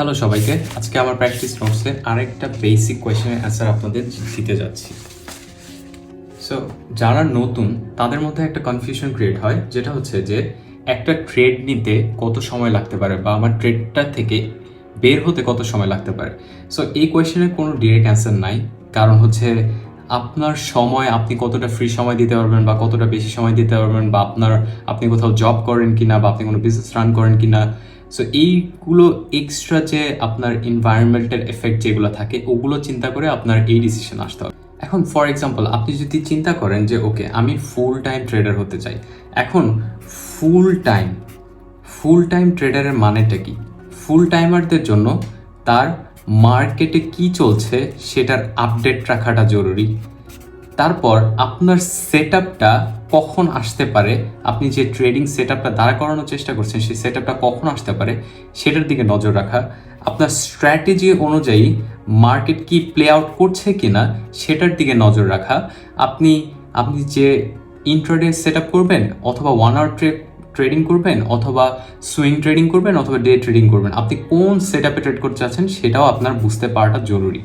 Hello সবাইকে, আজকে আমার প্র্যাকটিস নোটসে আরেকটা বেসিক কোয়েশ্চেনের অ্যান্সার আপনাদের দিতে যাচ্ছি। সো যারা নতুন তাদের মধ্যে একটা কনফিউশন ক্রিয়েট হয়, যেটা হচ্ছে যে একটা ট্রেড নিতে কত সময় লাগতে পারে বা আমার ট্রেডটা থেকে বের হতে কত সময় লাগতে পারে। সো এই কোয়েশ্চেনের কোনো ডিরেক্ট অ্যান্সার নাই, কারণ হচ্ছে আপনার সময়, আপনি কতটা ফ্রি সময় দিতে পারবেন বা কতটা বেশি সময় দিতে পারবেন, বা আপনি কোথাও জব করেন কিনা বা আপনি কোনো বিজনেস রান করেন কিনা। সো এইগুলো এক্সট্রা যে আপনার এনভায়রনমেন্টাল এফেক্ট যেগুলো থাকে ওগুলো চিন্তা করে আপনার এই ডিসিশন আসতে হবে। এখন ফর এক্সাম্পল আপনি যদি চিন্তা করেন যে ওকে আমি ফুল টাইম ট্রেডার হতে চাই, এখন ফুল টাইম ট্রেডারের মানেটা কি? ফুল টাইমারদের জন্য তার মার্কেটে কি চলছে সেটার আপডেট রাখাটা জরুরি। তারপর আপনার সেট আপটা কখন আসতে পারে, আপনি যে ট্রেডিং সেট আপটা দাঁড় করানোর চেষ্টা করছেন সেই সেট আপটা কখন আসতে পারে সেটার দিকে নজর রাখা। আপনার স্ট্র্যাটেজি অনুযায়ী মার্কেট কি প্লে আউট করছে কিনা সেটার দিকে নজর রাখা। আপনি যে ইন্ট্রাডে সেট আপ করবেন, অথবা 1 আওয়ার ট্রেডিং করবেন, অথবা সুইং ট্রেডিং করবেন, অথবা ডে ট্রেডিং করবেন, আপনি কোন সেট আপে ট্রেড করতে চাচ্ছেন সেটাও আপনার বুঝতে পারাটা জরুরি।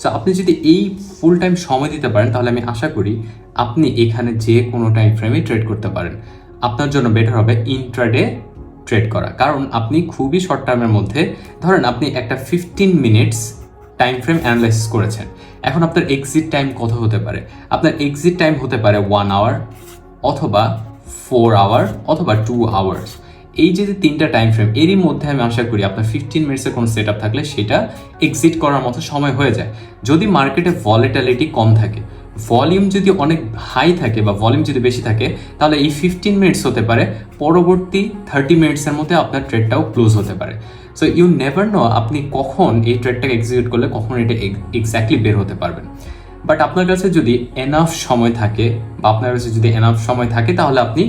সো আপনি যদি এই ফুল টাইম সময় দিতে পারেন তাহলে আমি আশা করি আপনি এখানে যে কোনো টাইম ফ্রেমে ট্রেড করতে পারেন। আপনার জন্য বেটার হবে ইন্ট্রাডে ট্রেড করা, কারণ আপনি খুবই শর্ট টাইমের মধ্যে, ধরেন আপনি একটা 15 মিনিটস টাইম ফ্রেম অ্যানালাইসিস করেছেন, এখন আপনার এক্সিট টাইম কত হতে পারে? আপনার এক্সিট টাইম হতে পারে 1 আওয়ার, অথবা 4 আওয়ার, অথবা 2 আওয়ার্স। এই যে তিনটা টাইম ফ্রেম, এরই মধ্যে আমি আশা করি আপনার 15 মিনিটসের কোনো সেট আপ থাকলে সেটা এক্সিট করার মতো সময় হয়ে যায়। যদি মার্কেটে ভলিটিলিটি কম থাকে, ভলিউম যদি অনেক হাই থাকে বা ভলিউম যদি বেশি থাকে, তাহলে এই 15 মিনিটস হতে পারে পরবর্তী 30 মিনিটসের মধ্যে আপনার ট্রেডটাও ক্লোজ হতে পারে। সো ইউ নেভার নো আপনি কখন এই ট্রেডটাকে এক্সিকিউট করলে কখন এটা এক্স্যাক্টলি বের হতে পারবেন। বাট আপনার কাছে যদি এনাফ সময় থাকে, তাহলে আপনি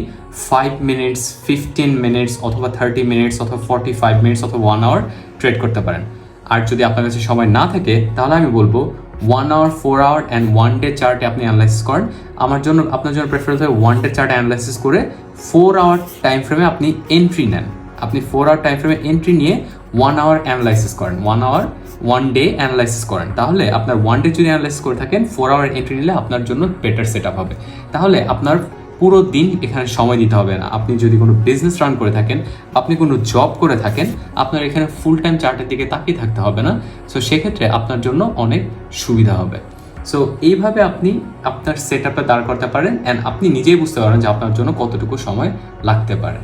5 মিনিটস, 15 মিনিটস, অথবা 30 মিনিটস, অথবা 45 মিনিটস, অথবা 1 আওয়ার ট্রেড করতে পারেন। আর যদি আপনার কাছে সময় না থাকে তাহলে আমি বলবো 1 আওয়ার, 4 আওয়ার অ্যান্ড 1 ডে চার্টে আপনি অ্যানালাইসিস করেন। আপনার জন্য প্রেফার হবে 1 ডে চার্টে অ্যানালাইসিস করে 4 আওয়ার টাইম ফ্রেমে আপনি এন্ট্রি নেন। আপনি 4 আওয়ার টাইম ফ্রেমে এন্ট্রি নিয়ে 1 আওয়ার অ্যানালাইসিস করেন, 1 ডে অ্যানালাইসিস করেন। তাহলে আপনার 1 ডে যদি অ্যানালাইসিস করে থাকেন, 4 আওয়ার এন্ট্রি নিলে আপনার জন্য বেটার সেট আপ হবে। তাহলে আপনার পুরো দিন এখানে সময় দিতে হবে না। আপনি যদি কোনো বিজনেস রান করে থাকেন, আপনি কোনো জব করে থাকেন, আপনার এখানে ফুল টাইম চার্টের দিকে তাকিয়ে থাকতে হবে না। সো সেক্ষেত্রে আপনার জন্য অনেক সুবিধা হবে। সো এইভাবে আপনি আপনার সেট আপটা দাঁড় করতে পারেন, অ্যান্ড আপনি নিজেই বুঝতে পারেন যে আপনার জন্য কতটুকু সময় লাগতে পারে।